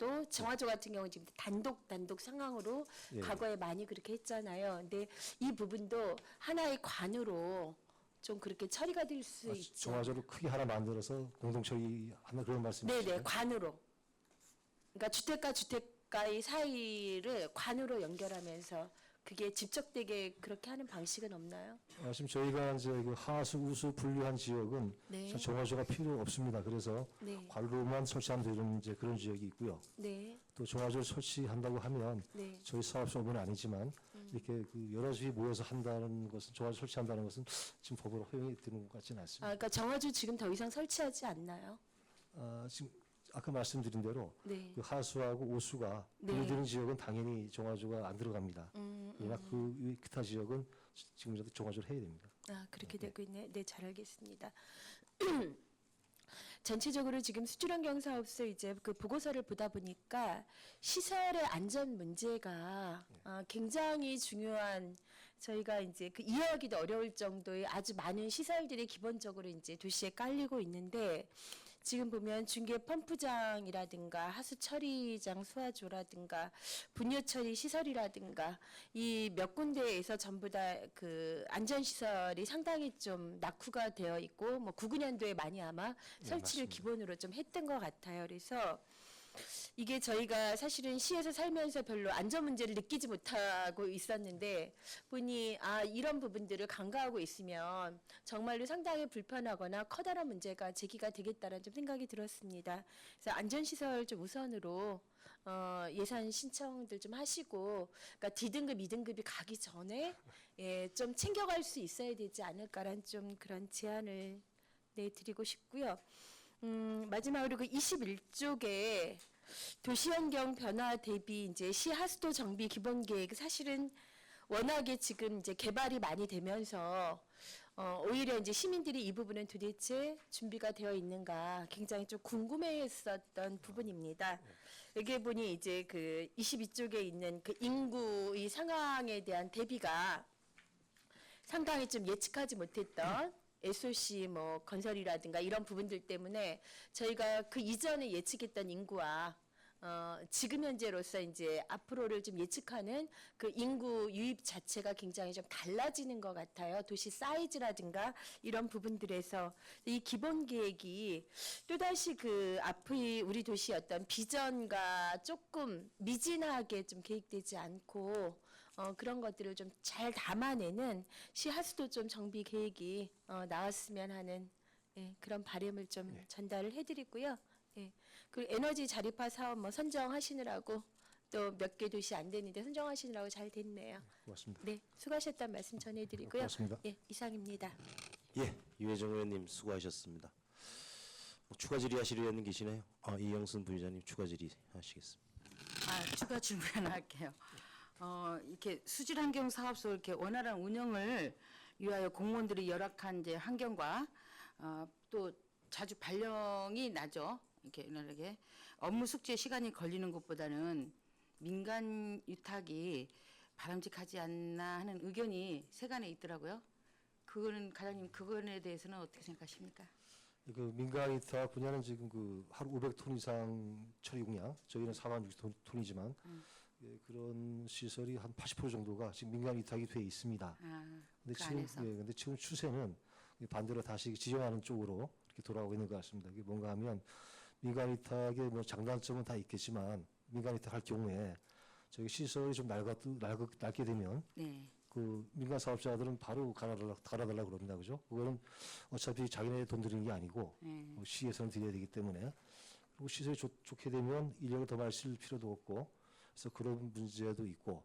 같은 경우는 지금 단독 상황으로 예. 과거에 많이 그렇게 했잖아요. 근데 이 부분도 하나의 관으로 좀 그렇게 처리가 될 수 있죠. 정화조를 크게 하나 만들어서 공동 처리하는 그런 말씀이시죠? 네네, 관으로. 그러니까 주택과 주택가의 사이를 관으로 연결하면서 그게 직접되게 그렇게 하는 방식은 없나요? 지금 저희가 이제 그 하수, 우수 분류한 지역은 네. 정화조가 필요 없습니다. 그래서 네. 관로만 설치하면 되는 이제 그런 지역이 있고요. 네. 또 정화조를 설치한다고 하면 네. 저희 사업소는 아니지만 이렇게 그 여러 집이 모여서 한다는 것은 정화조 설치한다는 것은 지금 법으로 허용이 되는 것 같지는 않습니다. 그러니까 정화조 지금 더 이상 설치하지 않나요? 지금 아까 말씀드린 대로 네. 그 하수하고 오수가 네. 분리되는 지역은 당연히 정화조가 안 들어갑니다. 그러나 그 기타 지역은 지금이라도 정화조를 해야 됩니다. 그렇게 되고 있네. 네, 잘 알겠습니다. 전체적으로 지금 수질환경 사업소 이제 그 보고서를 보다 보니까 시설의 안전 문제가 굉장히 중요한 저희가 이제 그 이해하기도 어려울 정도의 아주 많은 시설들이 기본적으로 이제 도시에 깔리고 있는데 지금 보면 중계 펌프장이라든가 하수 처리장 수화조라든가 분유 처리 시설이라든가 이 몇 군데에서 전부 다 그 안전 시설이 상당히 좀 낙후가 되어 있고 뭐 99년도에 많이 아마 설치를 맞습니다. 기본으로 좀 했던 것 같아요. 그래서 이게 저희가 사실은 시에서 살면서 별로 안전 문제를 느끼지 못하고 있었는데 보니 이런 부분들을 간과하고 있으면 정말로 상당히 불편하거나 커다란 문제가 제기가 되겠다는 좀 생각이 들었습니다. 그래서 안전시설 좀 우선으로 예산 신청들 좀 하시고 그러니까 D등급, 2등급이 가기 전에 좀 챙겨갈 수 있어야 되지 않을까라는 좀 그런 제안을 드리고 싶고요. 마지막으로 그 21쪽에 도시환경 변화 대비 이제 시 하수도 정비 기본 계획 사실은 워낙에 지금 이제 개발이 많이 되면서 오히려 이제 시민들이 이 부분은 도대체 준비가 되어 있는가 굉장히 좀 궁금해했었던 부분입니다. 여기 보니 이제 그 22쪽에 있는 그 인구의 상황에 대한 대비가 상당히 좀 예측하지 못했던 SOC 뭐 건설이라든가 이런 부분들 때문에 저희가 그 이전에 예측했던 인구와 지금 현재로서 이제 앞으로를 좀 예측하는 그 인구 유입 자체가 굉장히 좀 달라지는 것 같아요. 도시 사이즈라든가 이런 부분들에서 이 기본 계획이 또다시 그 앞의 우리 도시의 어떤 비전과 조금 미진하게 좀 계획되지 않고 그런 것들을 좀 잘 담아내는 시 하수도 좀 정비 계획이 나왔으면 하는 그런 바람을 좀 전달을 해드리고요. 예. 그리고 에너지 자립화 사업 뭐 선정하시느라고 또 몇 개 도시 안 되는데 선정하시느라고 잘 됐네요. 고맙습니다. 네, 수고하셨다는 말씀 전해드리고요. 고맙습니다. 예, 이상입니다. 예, 유혜정 의원님 수고하셨습니다. 추가 질의하실 의원님 계시나요? 이영순 부의장님 추가 질의하시겠습니다. 추가 질문할게요. 이렇게 수질환경 사업소 이렇게 원활한 운영을 위하여 공무원들이 열악한 이제 환경과 또 자주 발령이 나죠. 이렇게 이렇게 업무 숙지에 시간이 걸리는 것보다는 민간 위탁이 바람직하지 않나 하는 의견이 세간에 있더라고요. 그거는 과장님 그거에 대해서는 어떻게 생각하십니까? 그 민간 위탁 분야는 지금 그 하루 500톤 이상 처리 용량, 저희는 4만 6톤이지만 그런 시설이 한 80% 정도가 지금 민간 위탁이 돼 있습니다. 근데 그 지금 안에서. 근데 지금 추세는 반대로 다시 지정하는 쪽으로 이렇게 돌아가고 있는 것 같습니다. 이게 뭔가 하면 민간 위탁의 뭐 장단점은 다 있겠지만 민간 위탁할 경우에 저희 시설이 좀 낡게 되면 네. 그 민간 사업자들은 바로 갈아달라고 그럽니다. 그죠? 그거는 어차피 자기네 돈 들이는 게 아니고 네. 시에서는 드려야 되기 때문에 그리고 시설이 좋게 되면 인력을 더 많이 쓸 필요도 없고 그래서 그런 문제도 있고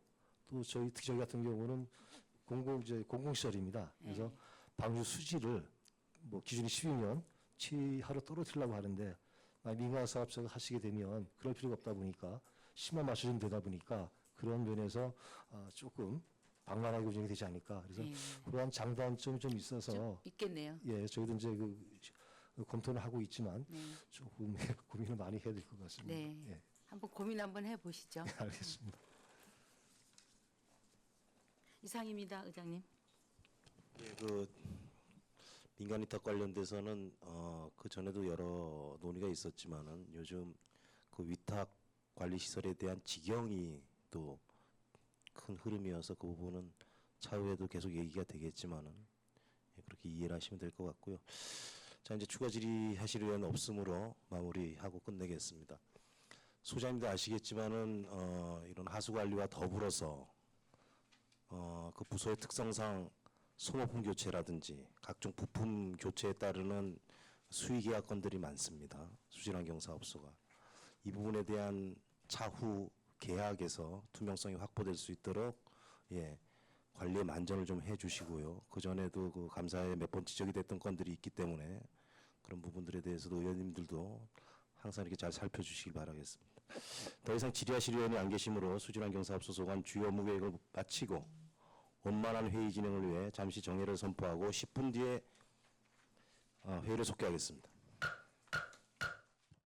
또 특히 저희 같은 경우는 공공시설입니다. 그래서 방류 수지를 뭐 기준이 12년 치하로 떨어뜨리려고 하는데 민간 사업자가 하시게 되면 그럴 필요가 없다 보니까 10만 맞춰주면 되다 보니까 그런 면에서 조금 방만하게 운영이 되지 않을까. 그래서 그러한 장단점이 좀 있어서 좀 있겠네요. 예, 저희도 이제 검토는 하고 있지만 네. 조금 고민을 많이 해야 될 것 같습니다. 네. 예, 한번 고민 한번 해보시죠. 알겠습니다. 이상입니다, 의장님. 예, 그 민간 위탁 관련돼서는 그 전에도 여러 논의가 있었지만은 요즘 그 위탁 관리 시설에 대한 직영이 또 큰 흐름이어서 그 부분은 차후에도 계속 얘기가 되겠지만은 그렇게 이해를 하시면 될 것 같고요. 자, 이제 추가 질의하실 의원 없으므로 마무리하고 끝내겠습니다. 소장님도 아시겠지만은 이런 하수 관리와 더불어서 그 부서의 특성상 소모품 교체라든지 각종 부품 교체에 따르는 수의 계약 건들이 많습니다. 수질환경사업소가 이 부분에 대한 차후 계약에서 투명성이 확보될 수 있도록 관리에 만전을 좀 해주시고요. 그 전에도 그 감사에 몇 번 지적이 됐던 건들이 있기 때문에 그런 부분들에 대해서도 의원님들도 항상 이렇게 잘 살펴주시길 바라겠습니다. 더 이상 질의하실 의원이 안 계시므로 수질환경사업소 소관 주요 업무 계획을 마치고 원만한 회의 진행을 위해 잠시 정회를 선포하고 10분 뒤에 회의를 속개하겠습니다.